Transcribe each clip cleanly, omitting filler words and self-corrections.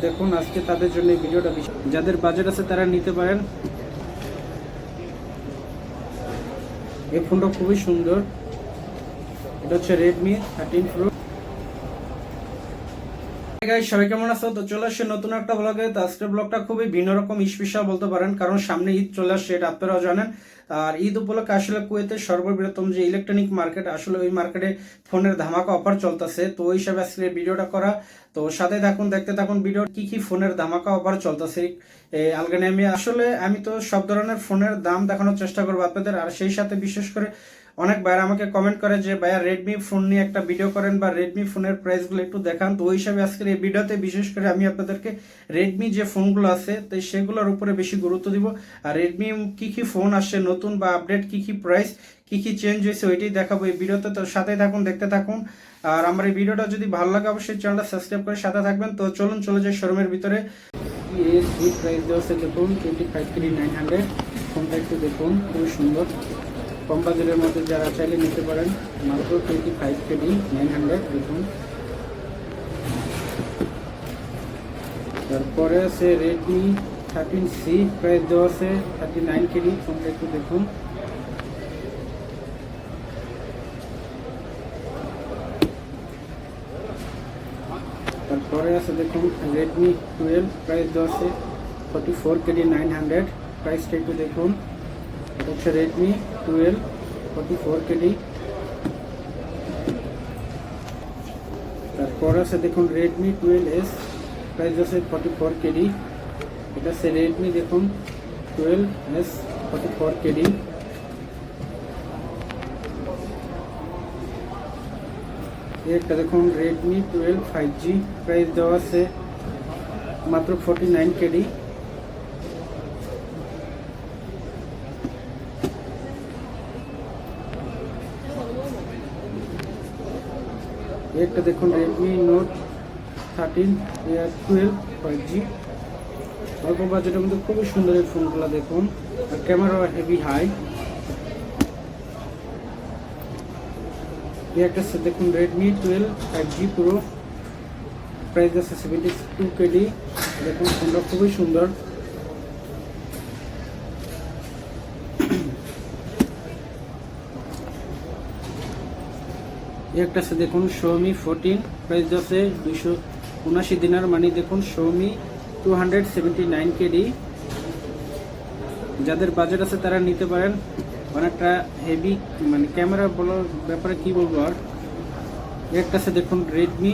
দেখুন আজকে তাদের জন্য এই ভিডিওটা, যাদের বাজেট আছে তারা নিতে পারেন। এই ফোনটা খুবই সুন্দর, এটা হচ্ছে Redmi 13 Pro। সবাই কেমন আছো? তো চলে আসছে নতুন একটা ব্লগে। তো আজকের ব্লগটা খুবই ভিন্ন রকম, স্পেশাল বলতে পারেন, কারণ সামনে ঈদ চলে আসছে, এটা আপনারাও জানেন। আর ঈদ উপলক্ষে আসলে কুয়েতের সর্ববৃহত্তম যে ইলেকট্রনিক মার্কেট, আসলে ওই মার্কেটে ফোনের ধামাকা অফার চলতেছে। তো ওই হিসাবে আজকে ভিডিওটা করা। তো সাথে থাকুন, দেখতে থাকুন ভিডিও, কি কি ফোনের ধামাকা অফার চলতেছে আলগানিয়ামে। আসলে আমি তো সব ধরনের ফোনের দাম দেখানোর চেষ্টা করবো আপনাদের, আর সেই সাথে বিশেষ করে অনেক ভাইরা আমাকে কমেন্ট করে যে ভাইয়া রেডমি ফোন নিয়ে একটা ভিডিও করেন বা রেডমি ফোনের প্রাইসগুলো একটু দেখান। তো ওই হিসাবে আজকের এই ভিডিওতে বিশেষ করে আমি আপনাদেরকে রেডমি যে ফোনগুলো আছে তো সেগুলোর উপরে বেশি গুরুত্ব দিব। আর রেডমি কি কি ফোন আসছে নতুন বা আপডেট, কি কি প্রাইস, কি কি চেঞ্জ হয়েছে, ওইটাই দেখাবো এই ভিডিওতে। তো সাথে থাকুন, দেখতে থাকুন। আর আমার এই ভিডিওটা যদি ভালো লাগে অবশ্যই চ্যানেলটা সাবস্ক্রাইব করে সাথে থাকবেন। তো চলুন চলে যাই শোরুমের ভিতরে। প্রাইস দেওয়া আছে দেখুন 25,900। ফোনটা একটু দেখুন, খুবই সুন্দর, কম বাজারের মধ্যে যারা চাইলে নিতে পারেন, মাত্র 25,900 দেখুন। তারপরে আছে Redmi 13C, প্রাইস দেওয়া আছে 39,000। ফোনটা একটু দেখুন। তারপরে আছে দেখুন Redmi 12, প্রাইস দেওয়া আছে 44,900। প্রাইসটা একটু দেখুন, এটা হচ্ছে Redmi 12 44,000। তারপর আছে দেখুন Redmi 12S, প্রাইস আছে 44,000। এটা আছে Redmi দেখুন 12S 44,000। একটা দেখুন Redmi 12 5G, প্রাইস দেওয়া আছে মাত্র 49,000। একটা দেখুন Redmi Note 13 12 5G, অল্প বাজেটের মধ্যে খুবই সুন্দর এই ফোনগুলো দেখুন, আর ক্যামেরা হেভি হাই। একটা দেখুন Redmi 12 5G Pro, প্রাইস আছে 72,000। দেখুন ফোনটা খুবই সুন্দর। একটা আছে দেখুন Xiaomi 14, প্রাইস আছে 279 দিনার, মানে দেখুন Xiaomi 279,000। যাদের বাজেট আছে তারা নিতে পারেন, অনেকটা হেভি, মানে ক্যামেরা বলার ব্যাপারে কি বলবো আর। একটা আছে দেখুন Redmi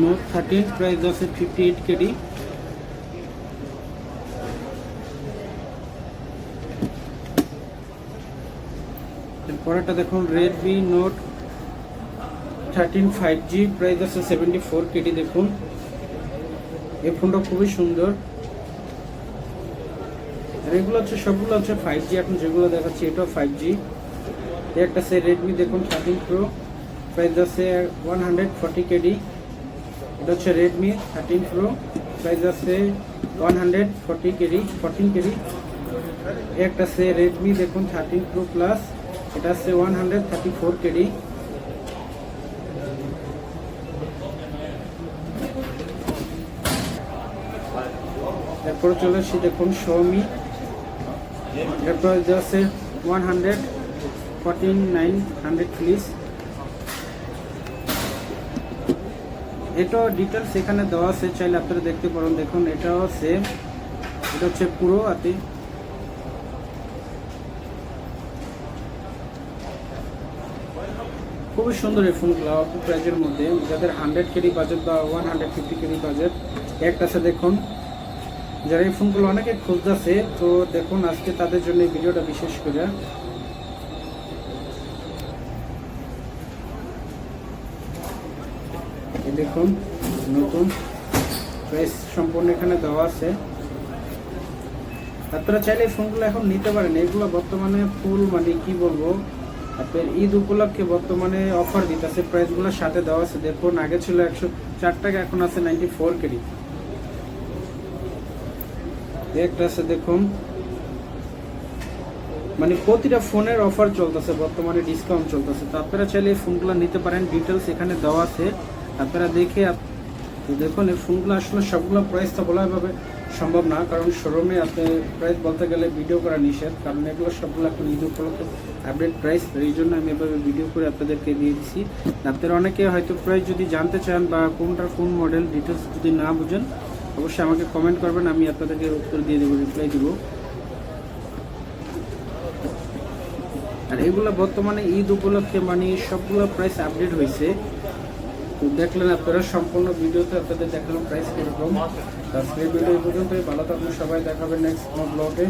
Note 13, প্রাইস আছে 58,000। পরেরটা দেখুন Redmi Note 13 5G, প্রাইস আছে 74,000। দেখুন এই ফোনটা খুবই সুন্দর। আর এগুলো হচ্ছে সবগুলো হচ্ছে 5G, এখন যেগুলো দেখাচ্ছি এটাও 5G। একটা আছে Redmi দেখুন 13 Pro, প্রাইস আছে 140,000। এটা হচ্ছে Redmi 13 Pro, প্রাইস আছে 140,000 একটা আছে Redmi দেখুন 13 Pro Plus, এটা আছে 134,000। এরপর চলে আসছি দেখুন Xiaomi, এরপর আছে 149,000 প্লিজ। এটাও ডিটেলস এখানে দেওয়া আছে, চাইলে আপনারা দেখতে পারেন। দেখুন এটাও সেম, এটা হচ্ছে পুরো আতে। খুবই সুন্দর এই ফোনগুলো অল্প প্রাইজের মধ্যে, যাদের 100,000 বাজেট বা 150,000 বাজেট। একটা আছে দেখুন, যারা এই ফোনগুলো অনেকে খুঁজতেছে, তো দেখুন আজকে তাদের জন্য এই ভিডিওটা বিশেষ করে। দেখুন নতুন প্রাইস সম্পূর্ণ এখানে দেওয়া আছে। আপনারা চাইলে এই ফোনগুলো এখন নিতে পারেন। এগুলো বর্তমানে ফুল, মানে কি বলবো, আপনার ঈদ উপলক্ষে বর্তমানে অফার দিতেছে, প্রাইসগুলোর সাথে দেওয়া আছে। দেখুন আগে ছিল 104 টাকা, এখন আছে 94,000। একটা আছে দেখুন, মানে প্রতিটা ফোনের অফার চলতেছে বর্তমানে, ডিসকাউন্ট চলতেছে। তো আপনারা চাইলে এই ফোনগুলো নিতে পারেন, ডিটেলস এখানে দেওয়া আছে, আপনারা দেখে তো দেখুন এই ফোনগুলো আসলে সবগুলো প্রাইস তো বলা এভাবে সম্ভব না, কারণ শোরুমে আপনি প্রাইস বলতে গেলে ভিডিও করা নিষেধ, কারণ এগুলো সবগুলো এখন ঈদ উপলক্ষে আপডেট প্রাইস, এই জন্য আমি এভাবে ভিডিও করে আপনাদেরকে দিয়ে দিচ্ছি। আপনারা অনেকে হয়তো প্রাইস যদি জানতে চান বা কোনটার কোন মডেল ডিটেলস যদি না বুঝেন অবশ্যই আমাকে কমেন্ট করবেন, আমি আপনাদেরকে উত্তর দিয়ে দেবো, রিপ্লাই দেবো। আর এগুলো বর্তমানে ঈদ উপলক্ষে মানে সবগুলো প্রাইস আপডেট হয়েছে। তো দেখলেন আপনারা সম্পূর্ণ ভিডিওতে আপনাদের দেখালাম প্রাইস কিরকম। আজকের ভিডিও এই পর্যন্তই, ভালো থাকুন সবাই, দেখাবেন নেক্সট কোনো ব্লগে।